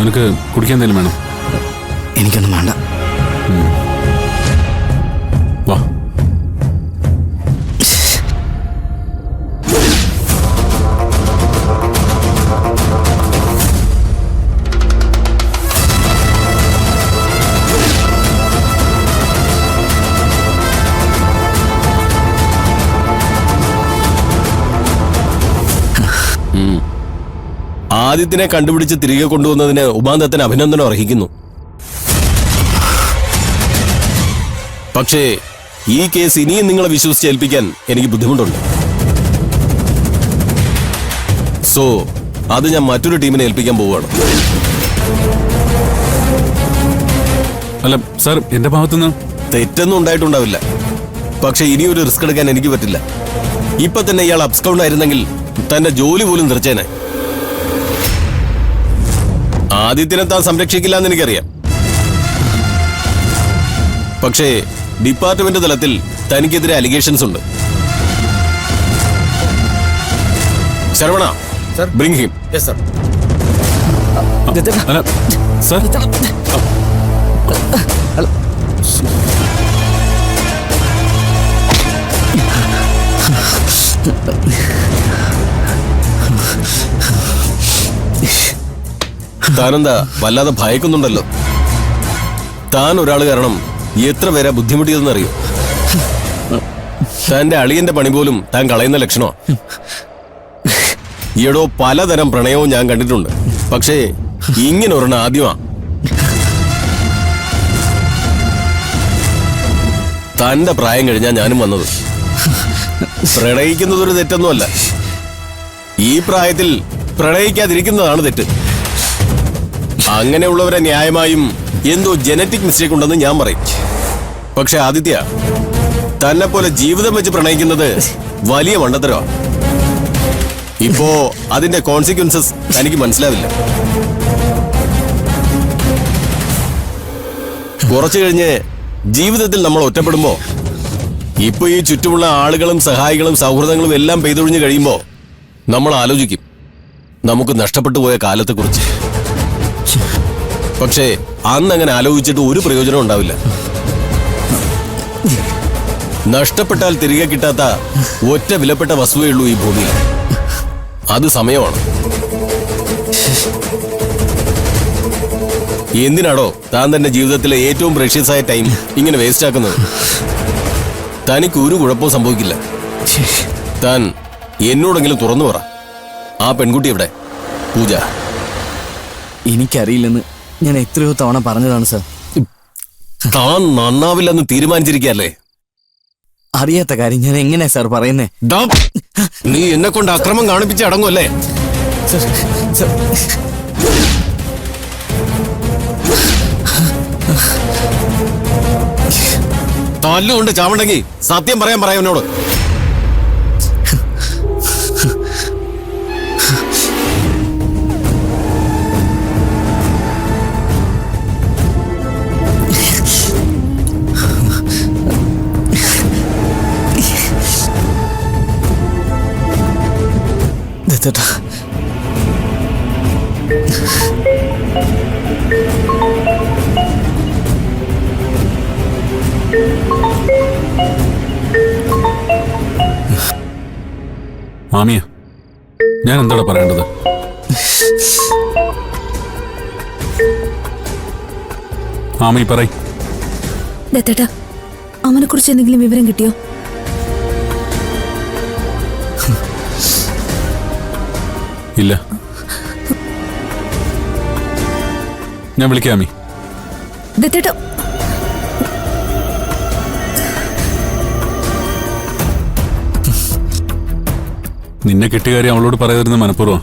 നിനക്ക് കുടിക്കാൻ എന്തെങ്കിലും വേണം? എനിക്കൊന്നും വേണ്ട. വാ. ആദിത്യനെ കണ്ടുപിടിച്ച് തിരികെ കൊണ്ടുവന്നതിന് ഉപാന്തത്തിന് അഭിനന്ദനം അർഹിക്കുന്നു. പക്ഷേ ഈ കേസ് ഇനിയും നിങ്ങളെ വിശ്വസിച്ചേൽപ്പിക്കാൻ എനിക്ക് ബുദ്ധിമുട്ടുണ്ട്. സോ അത് ഞാൻ മറ്റൊരു ടീമിനെ ഏൽപ്പിക്കാൻ പോവുകയാണ്. അല്ല സാർ, എന്റെ ഭാഗത്തുനിന്ന് തെറ്റൊന്നും ഉണ്ടായിട്ടുണ്ടാവില്ല. പക്ഷെ ഇനിയൊരു റിസ്ക് എടുക്കാൻ എനിക്ക് പറ്റില്ല. ഇപ്പൊ തന്നെ ഇയാൾ അബ്സ്കൗണ്ട് ആയിരുന്നെങ്കിൽ തന്റെ ജോലി പോലും തെറിച്ചേനെ. ആദിത്യനെ താൻ സംരക്ഷിക്കില്ല എന്ന് എനിക്കറിയാം. പക്ഷേ ഡിപ്പാർട്ട്മെന്റ് തലത്തിൽ തനിക്കെതിരെ അലിഗേഷൻസ് ഉണ്ട്. Saravana, bring him. അല്ല സാർ, താനെന്താ വല്ലാതെ ഭയക്കുന്നുണ്ടല്ലോ. താൻ ഒരാൾ കാരണം എത്ര പേരാ ബുദ്ധിമുട്ടിയതെന്നറിയോ? തന്റെ അളിയന്റെ പണി പോലും താൻ കളയുന്ന ലക്ഷണോ? ഈയിടോ പലതരം പ്രണയവും ഞാൻ കണ്ടിട്ടുണ്ട്. പക്ഷേ ഇങ്ങനെ ഒരെണ്ണം ആദ്യമാ. തന്റെ പ്രായം കഴിഞ്ഞാ ഞാനും വന്നത്. പ്രണയിക്കുന്നതൊരു തെറ്റൊന്നുമല്ല. ഈ പ്രായത്തിൽ പ്രണയിക്കാതിരിക്കുന്നതാണ് തെറ്റ്. അങ്ങനെയുള്ളവരെ ന്യായമായും എന്തോ ജനറ്റിക് മിസ്റ്റേക്ക് ഉണ്ടെന്ന് ഞാൻ പറയും. പക്ഷെ ആദിത്യ, തന്നെ പോലെ ജീവിതം വെച്ച് പ്രണയിക്കുന്നത് വലിയ മണ്ടത്തരമാണ്. ഇപ്പോ അതിന്റെ കോൺസിക്വൻസസ് തനിക്ക് മനസ്സിലാവില്ല. കുറച്ചു കഴിഞ്ഞ് ജീവിതത്തിൽ നമ്മൾ ഒറ്റപ്പെടുമ്പോ, ഇപ്പൊ ഈ ചുറ്റുമുള്ള ആളുകളും സഹായികളും സൗഹൃദങ്ങളും എല്ലാം പെയ്തൊഴിഞ്ഞു കഴിയുമ്പോ നമ്മൾ ആലോചിക്കും നമുക്ക് നഷ്ടപ്പെട്ടു പോയ കാലത്തെക്കുറിച്ച്. പക്ഷേ അന്നങ്ങനെ ആലോചിച്ചിട്ട് ഒരു പ്രയോജനം ഉണ്ടാവില്ല. നഷ്ടപ്പെട്ടാൽ തിരികെ കിട്ടാത്ത ഒറ്റ വിലപ്പെട്ട വസ്തുവേ ഉള്ളൂ ഈ ഭൂമിയിൽ. അത് സമയമാണ്. എന്തിനാണോ താൻ തന്റെ ജീവിതത്തിലെ ഏറ്റവും പ്രഷ്യസ് ആയ ടൈം ഇങ്ങനെ വേസ്റ്റ് ആക്കുന്നത്? തനിക്ക് ഒരു കുഴപ്പവും സംഭവിക്കില്ല. താൻ എന്നോടെങ്കിലും തുറന്നു പറ, ആ പെൺകുട്ടി എവിടെ? പൂജ. എനിക്കറിയില്ലെന്ന് ഞാൻ എത്രയോ തവണ പറഞ്ഞതാണ് സാർ. താൻ നന്നാവില്ലെന്ന് തീരുമാനിച്ചിരിക്കല്ലേ? അറിയാത്ത കാര്യം ഞാൻ എങ്ങനെയാ സാർ പറയുന്നേ? നീ എന്നെ കൊണ്ട് അക്രമം കാണിപ്പിച്ച് അടങ്ങുമല്ലേ? തല്ലുകൊണ്ട് ചാവണ്ടെങ്കിൽ സത്യം പറയാൻ എന്നോട്. മാമിയ, ഞാൻ എന്താണ് പറയേണ്ടത്? മാമി പറയ്. ദത്തേട്ടാ, അവനെ കുറിച്ച് എന്തെങ്കിലും വിവരം കിട്ടിയോ? ഇല്ല. ഞാൻ വിളിക്കാമി. ദത്തേട്ടാ, നിന്നെ കിട്ടിയ കാര്യം അവളോട് പറയാതിരുന്ന മനഃപൂർവ്വം.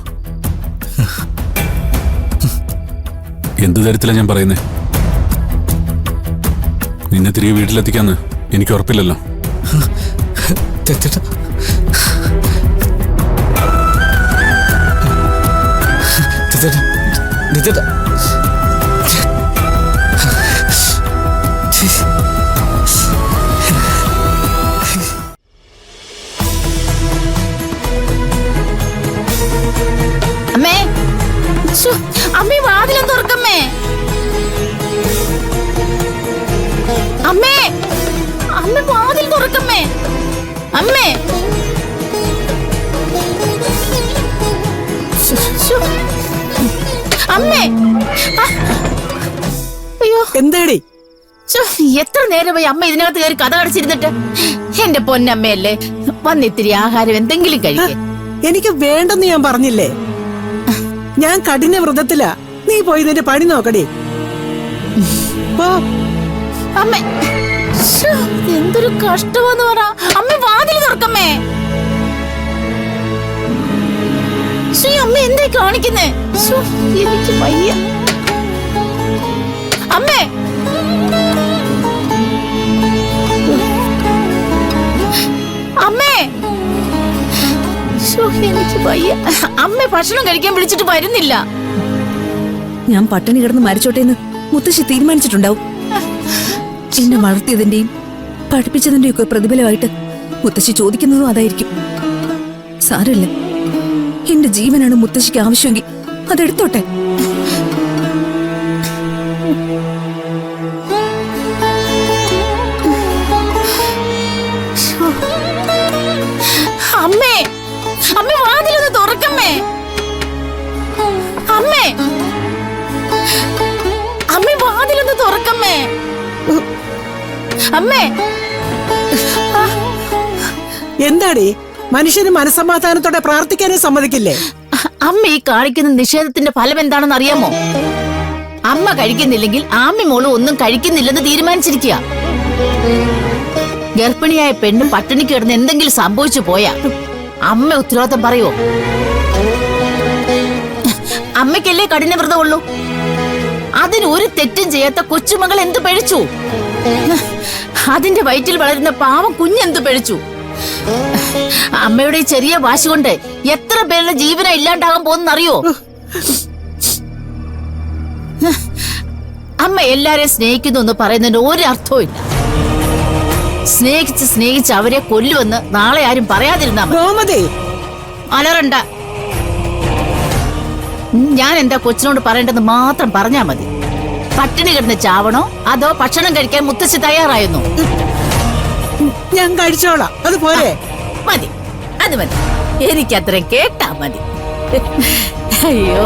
എന്ത് തരത്തിലാണ് ഞാൻ പറയുന്നേ? നിന്നെ തിരികെ വീട്ടിലെത്തിക്കാന്ന് എനിക്ക് ഉറപ്പില്ലല്ലോ. അമ്മേ, അമ്മേ വാതിലും തുറക്കം. അമ്മേ ശ്ശോ. അമ്മേ ആ. അയ്യോ എന്തേടി? ശ്ശോ, എത്ര നേരമായി അമ്മ ഇതിനകത്ത് കയറി കഥ അടച്ചിരുന്നിട്ട്. എന്റെ പൊന്നമ്മയല്ലേ, വന്നിത്തിരി ആഹാരം എന്തെങ്കിലും കഴിക്കേ. എനിക്ക് വേണ്ടെന്ന് ഞാൻ പറഞ്ഞില്ലേ. ഞാൻ കഠിന വ്രതത്തിലാ. നീ പോയി നിന്റെ പണി നോക്കടി. പോ. അമ്മ ശ്ശോ, എന്തൊരു കഷ്ടമെന്ന് പറ. അമ്മ വാതിൽ തുറക്കമ്മേ. ശ്ശോ, അമ്മ എന്തേ കാണിക്കുന്നേ? ശ്ശോ, എനിക്ക് വയ്യ. അമ്മേ അമ്മേ ശ്ശോ, എനിക്ക് വയ്യ. അമ്മ ഭക്ഷണം കഴിക്കാൻ വിളിച്ചിട്ട് വരുന്നില്ല. ഞാൻ പട്ടിണി കിടന്ന് മരിച്ചോട്ടേന്ന് മുത്തശ്ശി തീരുമാനിച്ചിട്ടുണ്ടാവും. എന്നെ വളർത്തിയതിന്റെയും പഠിപ്പിച്ചതിന്റെയും ഒക്കെ പ്രതിഫലമായിട്ട് മുത്തശ്ശി ചോദിക്കുന്നതും അതായിരിക്കും. സാരമില്ല, എന്റെ ജീവനാണ് മുത്തശ്ശിക്ക് ആവശ്യമെങ്കിൽ അതെടുത്തോട്ടെ. അമ്മേ അമ്മ വാതിലൊന്ന് തുറക്കമ്മേ. അമ്മേ അമ്മ വാതിലൊന്ന് തുറക്കമ്മേ. അമ്മേ എന്താടി, മനുഷ്യന് മനസ്സമാധാനത്തോടെ പ്രാർത്ഥിക്കാനേ സമ്മതിക്കില്ലേ? അമ്മ ഈ കാണിക്കുന്ന നിഷേധത്തിന്റെ ഫലം എന്താണെന്ന് അറിയാമോ? അമ്മ കഴിക്കുന്നില്ലെങ്കിൽ ആമ്മി മോള് ഒന്നും കഴിക്കുന്നില്ലെന്ന് തീരുമാനിച്ചിരിക്കുക. ഗർഭിണിയായ പെണ്ണ് പട്ടിണി കിടന്ന് എന്തെങ്കിലും സംഭവിച്ചു പോയാ അമ്മ ഉത്തരവാദിത്തം പറയുവോ? അമ്മയ്ക്കല്ലേ കഠിന വ്രതമുള്ളൂ. അതിന് ഒരു തെറ്റും ചെയ്യാത്ത കൊച്ചുമകൾ എന്ത് പഴിച്ചു? അതിന്റെ വയറ്റിൽ വളരുന്ന പാവം കുഞ്ഞെന്ത് പഴിച്ചു? അമ്മയുടെ ഈ ചെറിയ വാശി കൊണ്ട് എത്ര പേരുടെ ജീവനം ഇല്ലാണ്ടാകാൻ പോകുന്നറിയോ? അമ്മ എല്ലാരെയും സ്നേഹിക്കുന്നു എന്ന് പറയുന്നതിന് ഒരു അർത്ഥവും ഇല്ല. സ്നേഹിച്ച് അവരെ കൊല്ലുമെന്ന് നാളെ ആരും പറയാതിരുന്നാ മതി. ഗോമതി, അലറണ്ട. ഞാൻ എന്താ കൊച്ചിനോട് പറയേണ്ടത് മാത്രം പറഞ്ഞാ മതി. പട്ടിണി കിടന്ന് ചാവണോ അതോ ഭക്ഷണം കഴിക്കാൻ മുത്തശ്ശി തയ്യാറായിരുന്നു? ഞാൻ കഴിച്ചോളാം. അത് പോരെ? മതി, അത് മതി. എനിക്കത്രയും കേട്ടാ മതി. അയ്യോ.